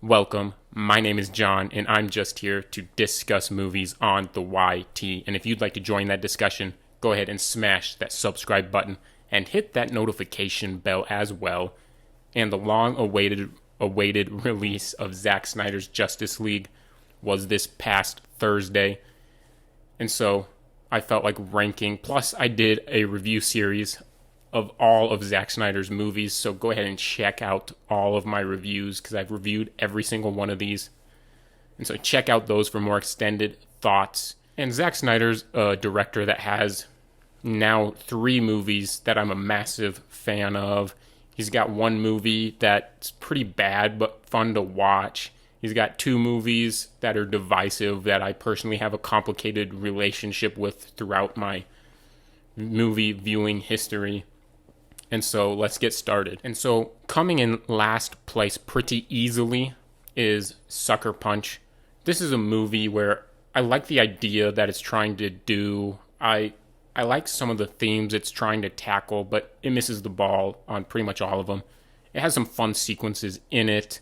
Welcome. My name is John, and I'm just here to discuss movies on the YT. And if you'd like to join that discussion, go ahead and smash that subscribe button and hit that notification bell as well. And the long-awaited release of Zack Snyder's Justice League was this past Thursday. And so I felt like ranking. Plus, I did a review series of all of Zack Snyder's movies, so go ahead and check out all of my reviews because I've reviewed every single one of these. And so check out those for more extended thoughts. And Zack Snyder's a director that has now 3 movies that I'm a massive fan of. He's got one movie that's pretty bad but fun to watch. He's got 2 movies that are divisive that I personally have a complicated relationship with throughout my movie viewing history. And so let's get started. And so coming in last place pretty easily is Sucker Punch. This is a movie where I like the idea that it's trying to do. I like some of the themes it's trying to tackle, but it misses the ball on pretty much all of them. It has some fun sequences in it,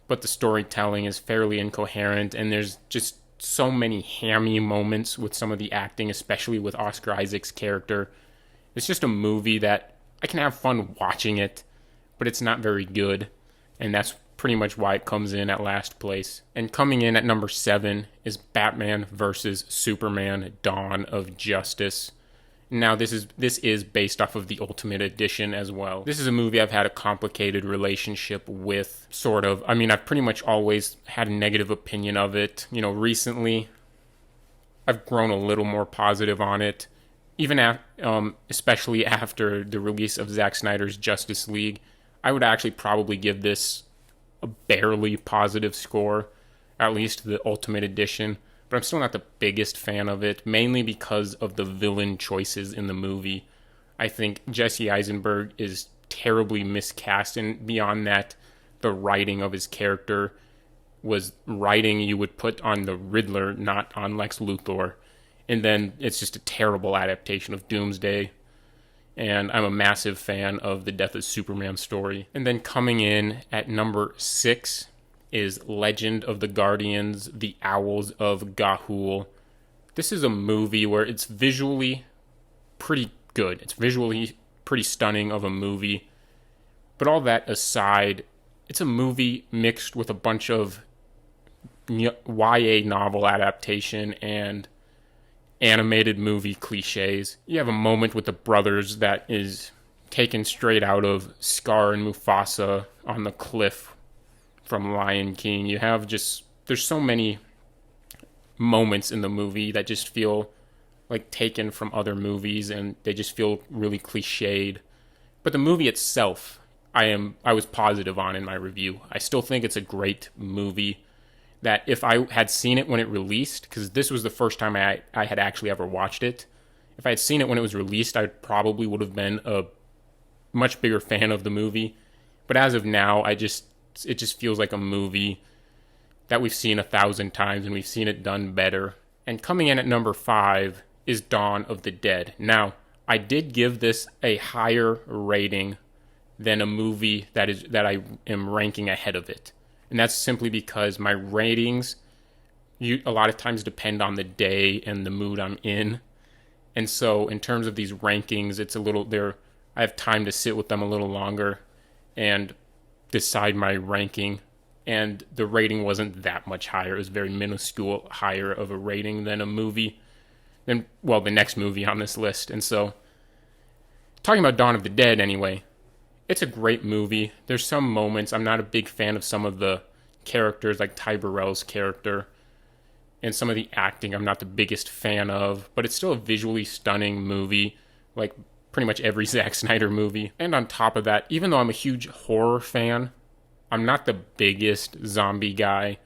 but the storytelling is fairly incoherent, and there's just so many hammy moments with some of the acting, especially with Oscar Isaac's character. It's just a movie that I can have fun watching it, but it's not very good, and that's pretty much why it comes in at last place. And coming in at number 7 is Batman vs. Superman: Dawn of Justice. Now, this is based off of the Ultimate Edition as well. This is a movie I've had a complicated relationship with, sort of. I mean, I've pretty much always had a negative opinion of it. You know, recently, I've grown a little more positive on it. Even especially after the release of Zack Snyder's Justice League, I would actually probably give this a barely positive score, at least the Ultimate Edition. But I'm still not the biggest fan of it, mainly because of the villain choices in the movie. I think Jesse Eisenberg is terribly miscast, and beyond that, the writing of his character was writing you would put on the Riddler, not on Lex Luthor. And then it's just a terrible adaptation of Doomsday. And I'm a massive fan of the Death of Superman story. And then coming in at number 6 is Legend of the Guardians, The Owls of Ga'Hoole. This is a movie where it's visually pretty good. It's visually pretty stunning of a movie. But all that aside, it's a movie mixed with a bunch of YA novel adaptation and animated movie cliches. You have a moment with the brothers that is taken straight out of Scar and Mufasa on the cliff from Lion King. You have there's so many moments in the movie that just feel like taken from other movies, and they just feel really cliched. But the movie itself, I was positive on in my review. I still think it's a great movie that if I had seen it when it released, because this was the first time I had actually ever watched it, if I had seen it when it was released, I probably would have been a much bigger fan of the movie. But as of now, it just feels like a movie that we've seen 1,000 times, and we've seen it done better. And coming in at number 5 is Dawn of the Dead. Now, I did give this a higher rating than a movie that I am ranking ahead of it. And that's simply because my ratings a lot of times depend on the day and the mood I'm in. And so in terms of these rankings, I have time to sit with them a little longer and decide my ranking. And the rating wasn't that much higher. It was very minuscule higher of a rating than the next movie on this list. And so, talking about Dawn of the Dead anyway, it's a great movie. There's some moments, I'm not a big fan of some of the characters, like Ty Burrell's character, and some of the acting I'm not the biggest fan of, but it's still a visually stunning movie, like pretty much every Zack Snyder movie. And on top of that, even though I'm a huge horror fan, I'm not the biggest zombie guy.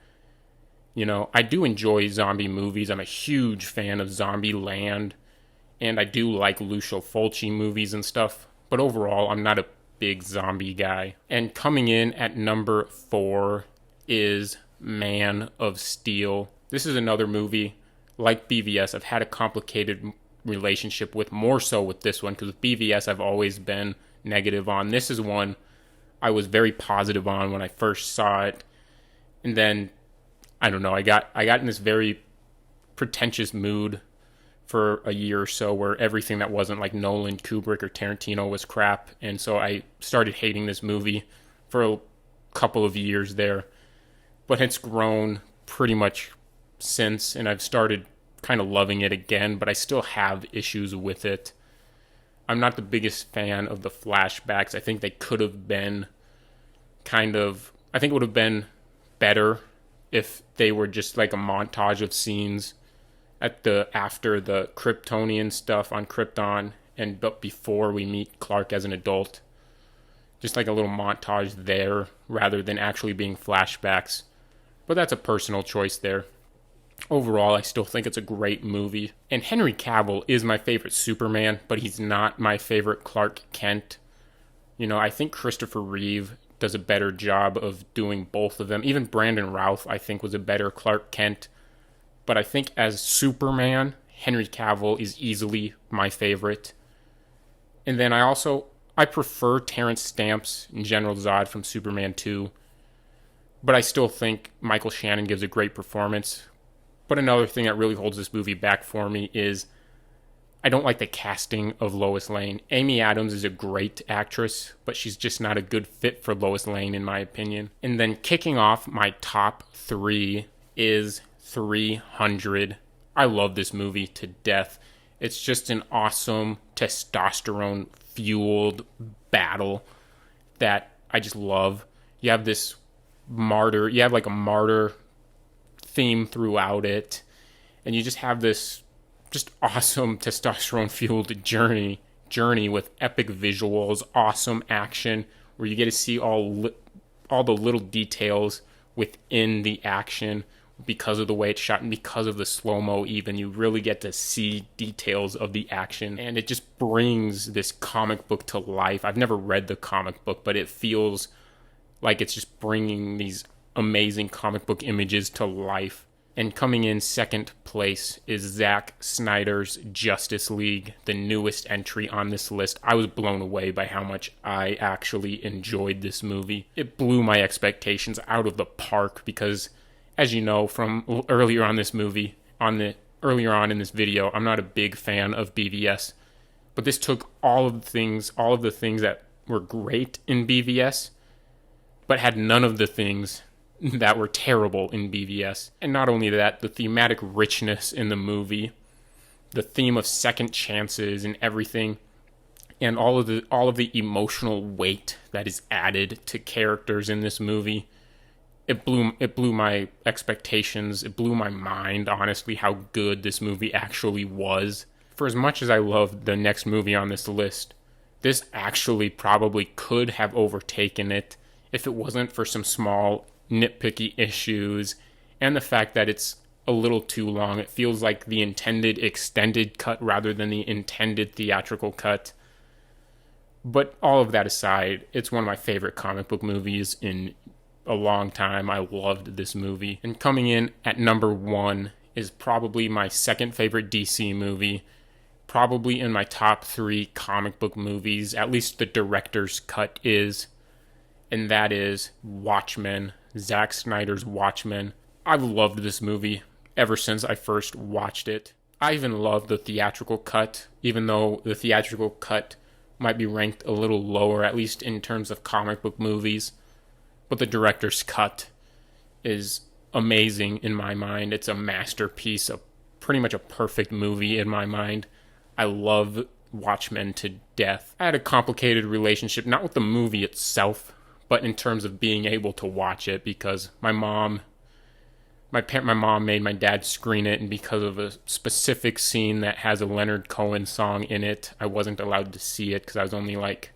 You know, I do enjoy zombie movies. I'm a huge fan of Zombieland, and I do like Lucio Fulci movies and stuff, but overall, I'm not a big zombie guy. And coming in at number 4 is Man of Steel. This is another movie, like BVS, I've had a complicated relationship with, more so with this one, because with BVS I've always been negative on. This is one I was very positive on when I first saw it, And then I don't know, I got in this very pretentious mood for a year or so where everything that wasn't like Nolan, Kubrick, or Tarantino was crap. And so I started hating this movie for a couple of years there. But it's grown pretty much since, and I've started kind of loving it again, but I still have issues with it. I'm not the biggest fan of the flashbacks. I think they could have been I think it would have been better if they were just like a montage of scenes after the Kryptonian stuff on Krypton but before we meet Clark as an adult. Just like a little montage there rather than actually being flashbacks. But that's a personal choice there. Overall, I still think it's a great movie. And Henry Cavill is my favorite Superman, but he's not my favorite Clark Kent. I think Christopher Reeve does a better job of doing both of them. Even Brandon Routh, I think, was a better Clark Kent. But I think as Superman, Henry Cavill is easily my favorite. And then I prefer Terrence Stamp's General Zod from Superman 2. But I still think Michael Shannon gives a great performance. But another thing that really holds this movie back for me is I don't like the casting of Lois Lane. Amy Adams is a great actress, but she's just not a good fit for Lois Lane in my opinion. And then kicking off my top 3 is 300. I love this movie to death. It's just an awesome testosterone-fueled battle that I just love. You have like a martyr theme throughout it, and you just have this just awesome testosterone-fueled journey with epic visuals, awesome action, where you get to see all the little details within the action because of the way it's shot and because of the slow-mo even. You really get to see details of the action, and it just brings this comic book to life. I've never read the comic book, but it feels like it's just bringing these amazing comic book images to life. And coming in second place is Zack Snyder's Justice League, the newest entry on this list. I was blown away by how much I actually enjoyed this movie. It blew my expectations out of the park because, as you know from earlier on in this video, I'm not a big fan of BVS. But this took all of the things that were great in BVS, but had none of the things that were terrible in BVS. And not only that, the thematic richness in the movie, the theme of second chances and everything, and all of the emotional weight that is added to characters in this movie, it blew my expectations. It blew my mind, honestly, how good this movie actually was. For as much as I love the next movie on this list, this actually probably could have overtaken it if it wasn't for some small nitpicky issues and the fact that it's a little too long. It feels like the intended extended cut rather than the intended theatrical cut. But all of that aside, it's one of my favorite comic book movies in a long time. I loved this movie. And coming in at number 1 is probably my second favorite DC movie. Probably in my top 3 comic book movies, at least the director's cut is. And that is Watchmen, Zack Snyder's Watchmen. I've loved this movie ever since I first watched it. I even love the theatrical cut, even though the theatrical cut might be ranked a little lower, at least in terms of comic book movies. But the director's cut is amazing in my mind. It's a masterpiece, pretty much a perfect movie in my mind. I love Watchmen to death. I had a complicated relationship, not with the movie itself, but in terms of being able to watch it, because my mom made my dad screen it, and because of a specific scene that has a Leonard Cohen song in it, I wasn't allowed to see it because I was only like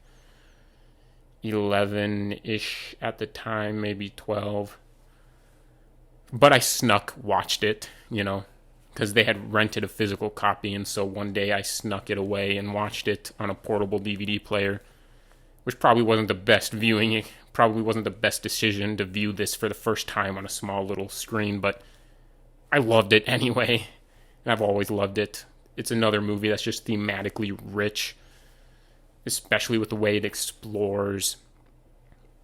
11-ish at the time, maybe 12. But I watched it, because they had rented a physical copy, and so one day I snuck it away and watched it on a portable DVD player, which probably wasn't the best viewing. Probably wasn't the best decision to view this for the first time on a small little screen, but I loved it anyway, and I've always loved it. It's another movie that's just thematically rich, especially with the way it explores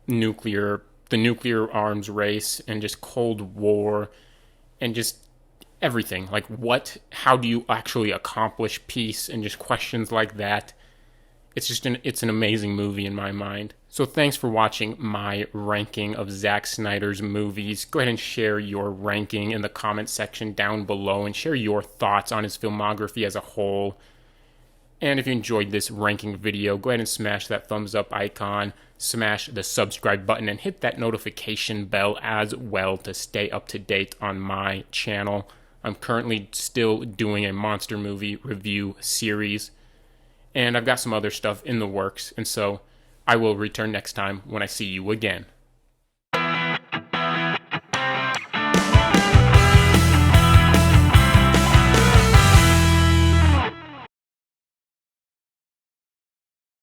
nuclear the nuclear arms race and just Cold War and just everything. Like, how do you actually accomplish peace, and just questions like that. It's an amazing movie in my mind. So thanks for watching my ranking of Zack Snyder's movies. Go ahead and share your ranking in the comment section down below and share your thoughts on his filmography as a whole. And if you enjoyed this ranking video, go ahead and smash that thumbs up icon, smash the subscribe button, and hit that notification bell as well to stay up to date on my channel. I'm currently still doing a monster movie review series, and I've got some other stuff in the works, and so I will return next time when I see you again.